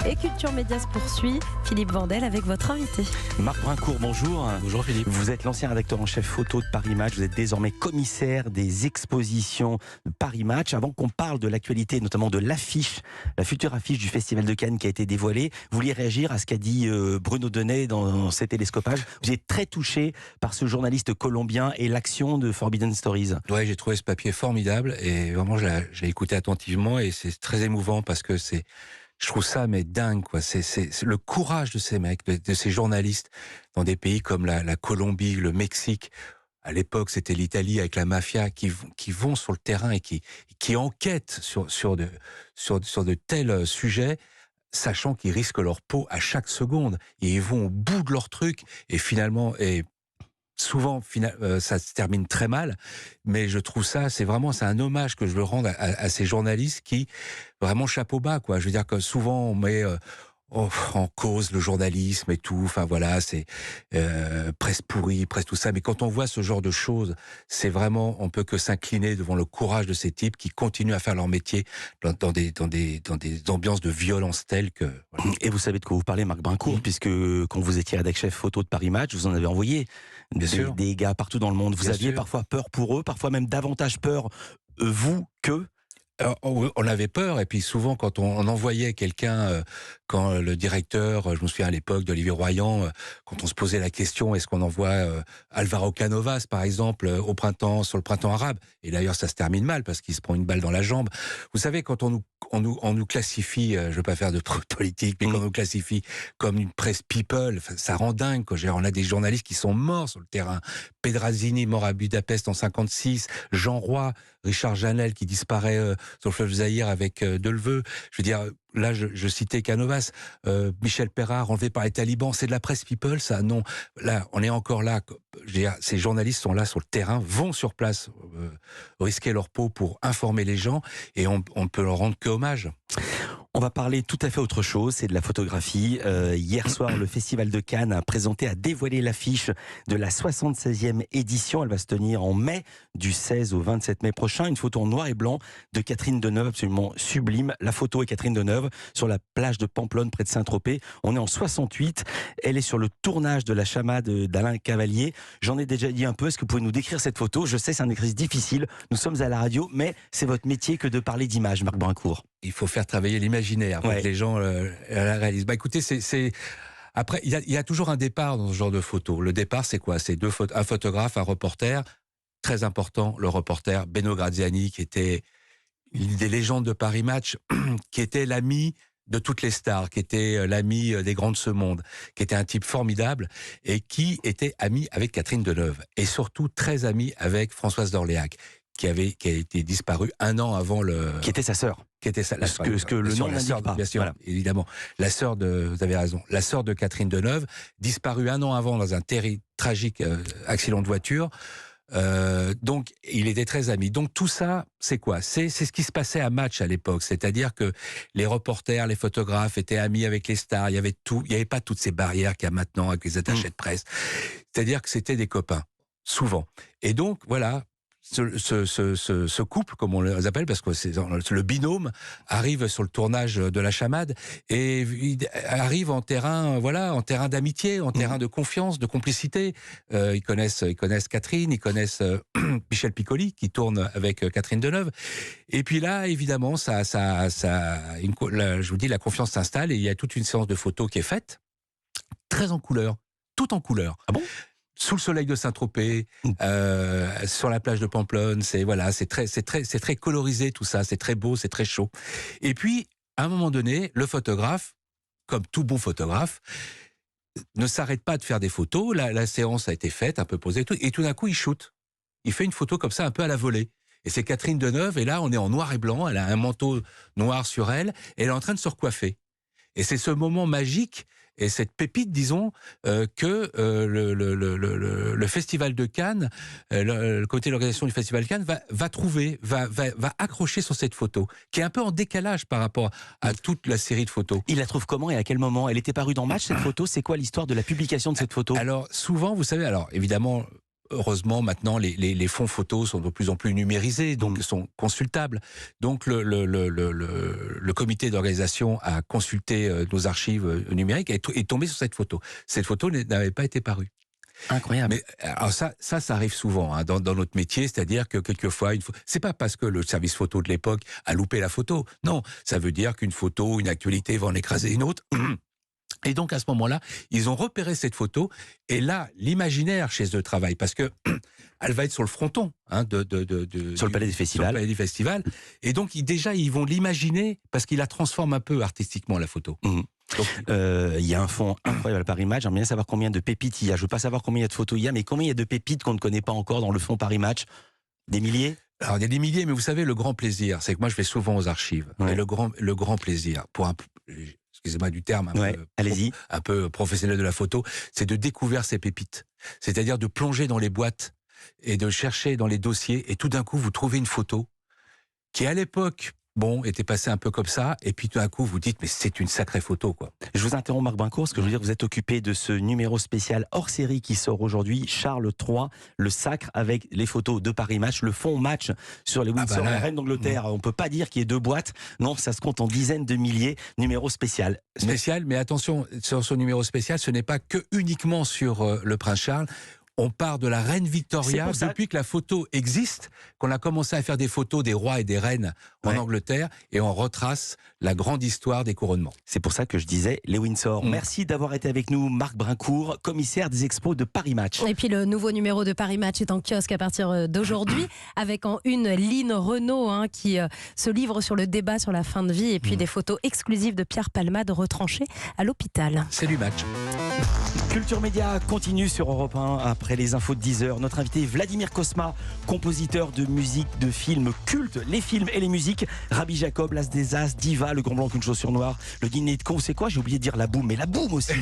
Et Culture Média se poursuit. Philippe Vandel avec votre invité. Marc Brincourt, bonjour. Bonjour Philippe. Vous êtes l'ancien rédacteur en chef photo de Paris Match. Vous êtes désormais commissaire des expositions de Paris Match. Avant qu'on parle de l'actualité, notamment de l'affiche, la future affiche du Festival de Cannes qui a été dévoilée, vous vouliez réagir à ce qu'a dit Bruno Donnet dans ses télescopages. Vous êtes très touché par ce journaliste colombien et l'action de Forbidden Stories. Ouais, j'ai trouvé ce papier formidable et vraiment je l'ai écouté attentivement et c'est très émouvant parce que je trouve ça mais dingue quoi. C'est le courage de ces mecs, de ces journalistes dans des pays comme la Colombie, le Mexique. À l'époque, c'était l'Italie avec la mafia qui vont sur le terrain et qui enquêtent sur de tels sujets, sachant qu'ils risquent leur peau à chaque seconde et ils vont au bout de leur truc et finalement souvent, ça se termine très mal, mais je trouve ça, c'est un hommage que je veux rendre à ces journalistes qui, vraiment chapeau bas, quoi. Je veux dire que souvent, on met en cause le journalisme et tout, enfin voilà, c'est presse pourrie, presse tout ça, mais quand on voit ce genre de choses, c'est vraiment, on peut que s'incliner devant le courage de ces types qui continuent à faire leur métier dans des ambiances de violence telles que... Voilà. Et vous savez de quoi vous parlez, Marc Brincourt, puisque quand vous étiez rédacteur chef photo de Paris Match, vous en avez envoyé des gars partout dans le monde. Vous aviez parfois peur pour eux, parfois même davantage peur, vous, qu'eux. On avait peur, et puis souvent quand on envoyait quelqu'un, quand le directeur, je me souviens à l'époque d'Olivier Royan, quand on se posait la question, est-ce qu'on envoie Alvaro Canovas par exemple sur le printemps arabe, et d'ailleurs ça se termine mal parce qu'il se prend une balle dans la jambe. Vous savez, quand on nous classifie, je veux pas faire de politique, mais quand on nous classifie comme une presse people, ça rend dingue, quoi. On a des journalistes qui sont morts sur le terrain. Pedrazini, mort à Budapest en 56, Jean Roy, Richard Janel qui disparaît sur le fleuve Zaïre avec Delveux. Je veux dire, là, je citais Canovas, Michel Perrard, enlevé par les talibans. C'est de la presse people, ça? Non. Là, on est encore là. Je veux dire, ces journalistes sont là sur le terrain, vont sur place, risquer leur peau pour informer les gens, et on ne peut leur rendre que hommage. On va parler tout à fait autre chose, c'est de la photographie. Hier soir, le Festival de Cannes a dévoilé l'affiche de la 76e édition. Elle va se tenir en mai, du 16 au 27 mai prochain. Une photo en noir et blanc de Catherine Deneuve, absolument sublime. La photo est Catherine Deneuve sur la plage de Pamplonne, près de Saint-Tropez. On est en 68. Elle est sur le tournage de La Chamade d'Alain Cavalier. J'en ai déjà dit un peu. Est-ce que vous pouvez nous décrire cette photo? Je sais, c'est un exercice difficile. Nous sommes à la radio, mais c'est votre métier que de parler d'images, Marc Brincourt. Il faut faire travailler l'imaginaire pour que les gens la réalisent. Bah écoutez, après, il y a toujours un départ dans ce genre de photo. Le départ, c'est quoi? C'est un photographe, un reporter. Très important, le reporter Beno Graziani, qui était une des légendes de Paris Match, qui était l'ami de toutes les stars, qui était l'ami des grands de ce monde, qui était un type formidable et qui était ami avec Catherine Deneuve. Et surtout très ami avec Françoise d'Orléac, qui a été disparue un an avant Qui était sa sœur. Qui était ce que le nom n'indique pas. Bien sûr, voilà. Évidemment. Vous avez raison, la sœur de Catherine Deneuve, disparue un an avant dans un tragique accident de voiture. Donc, il était très ami. Donc, tout ça, c'est quoi? C'est ce qui se passait à Match à l'époque. C'est-à-dire que les reporters, les photographes étaient amis avec les stars. Il y avait tout. Il n'y avait pas toutes ces barrières qu'il y a maintenant avec les attachés de presse. C'est-à-dire que c'était des copains. Souvent. Et donc, voilà. Ce couple, comme on les appelle, parce que c'est le binôme, arrive sur le tournage de La Chamade et il arrive en terrain d'amitié, en terrain de confiance, de complicité. Ils connaissent Catherine, ils connaissent Michel Piccoli qui tourne avec Catherine Deneuve. Et puis là, évidemment, je vous dis, la confiance s'installe et il y a toute une séance de photos qui est faite, très en couleur, tout en couleur. Ah bon? Sous le soleil de Saint-Tropez, sur la plage de Pamplonne, c'est très colorisé tout ça, c'est très beau, c'est très chaud. Et puis, à un moment donné, le photographe, comme tout bon photographe, ne s'arrête pas de faire des photos. La séance a été faite, un peu posée, et tout d'un coup, il shoot. Il fait une photo comme ça, un peu à la volée. Et c'est Catherine Deneuve, et là, on est en noir et blanc, elle a un manteau noir sur elle, et elle est en train de se recoiffer. Et c'est ce moment magique et cette pépite, disons, que le Festival de Cannes, le comité d'organisation du Festival de Cannes va accrocher sur cette photo, qui est un peu en décalage par rapport à toute la série de photos. Il la trouve comment et à quel moment? Elle était parue dans Match, cette photo? C'est quoi l'histoire de la publication de cette photo? Alors, souvent, vous savez, évidemment, heureusement, maintenant, les fonds photos sont de plus en plus numérisés, donc sont consultables. Donc, le comité d'organisation a consulté nos archives numériques et est tombé sur cette photo. Cette photo n'avait pas été parue. Incroyable. Mais alors ça arrive souvent hein, dans notre métier, c'est-à-dire que quelquefois, c'est pas parce que le service photo de l'époque a loupé la photo. Non, ça veut dire qu'une photo, une actualité va en écraser une autre. Et donc à ce moment-là, ils ont repéré cette photo et là, l'imaginaire chez eux travaille parce que elle va être sur le fronton hein, sur le palais des festivals. Sur le palais des festivals. Et donc déjà, ils vont l'imaginer parce qu'ils la transforment un peu artistiquement la photo. Il y a un fond incroyable à Paris Match. J'aimerais bien savoir combien de pépites il y a. Je veux pas savoir combien il y a de photos il y a, mais combien il y a de pépites qu'on ne connaît pas encore dans le fond Paris Match? Des milliers? Alors il y a des milliers, mais vous savez, le grand plaisir, c'est que moi je vais souvent aux archives. Ouais. Et le grand plaisir, excusez-moi du terme un peu professionnel de la photo, c'est de découvrir ces pépites. C'est-à-dire de plonger dans les boîtes et de chercher dans les dossiers, et tout d'un coup vous trouvez une photo qui à l'époque était passé un peu comme ça, et puis tout d'un coup, vous dites, mais c'est une sacrée photo, quoi. Je vous interromps, Marc Brincourt, parce que je veux dire, vous êtes occupé de ce numéro spécial hors série qui sort aujourd'hui, Charles III, le sacre avec les photos de Paris Match, le fond match sur les Windsor, la reine d'Angleterre. On peut pas dire qu'il y ait 2 boîtes. Non, ça se compte en dizaines de milliers. Numéro spécial. Spécial, mais attention, sur ce numéro spécial, ce n'est pas que uniquement sur le prince Charles. On part de la reine Victoria depuis que la photo existe, qu'on a commencé à faire des photos des rois et des reines en Angleterre, et on retrace la grande histoire des couronnements. C'est pour ça que je disais les Windsor. Merci d'avoir été avec nous, Marc Brincourt, commissaire des expos de Paris Match. Et puis le nouveau numéro de Paris Match est en kiosque à partir d'aujourd'hui, avec en une Line Renaud qui se livre sur le débat sur la fin de vie, et puis des photos exclusives de Pierre Palmade retranché à l'hôpital. C'est du match. Culture Média continue sur Europe 1 après les infos de 10h. Notre invité Vladimir Cosma, compositeur de musique de films cultes, les films et les musiques. Rabbi Jacob, l'As des As, Diva, Le Grand Blanc qu'une chaussure noire, Le Dîner de con, c'est quoi? J'ai oublié de dire La Boum, mais La Boum aussi.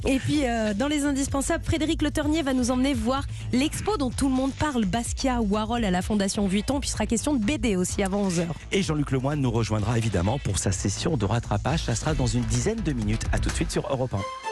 Et puis dans les indispensables, Frédéric Le Ternier va nous emmener voir l'expo dont tout le monde parle, Basquiat ou Warhol à la Fondation Vuitton. Puis il sera question de BD aussi avant 11h. Et Jean-Luc Lemoyne nous rejoindra évidemment pour sa session de rattrapage. Ça sera dans une dizaine de minutes. À tout de suite sur Europe 1.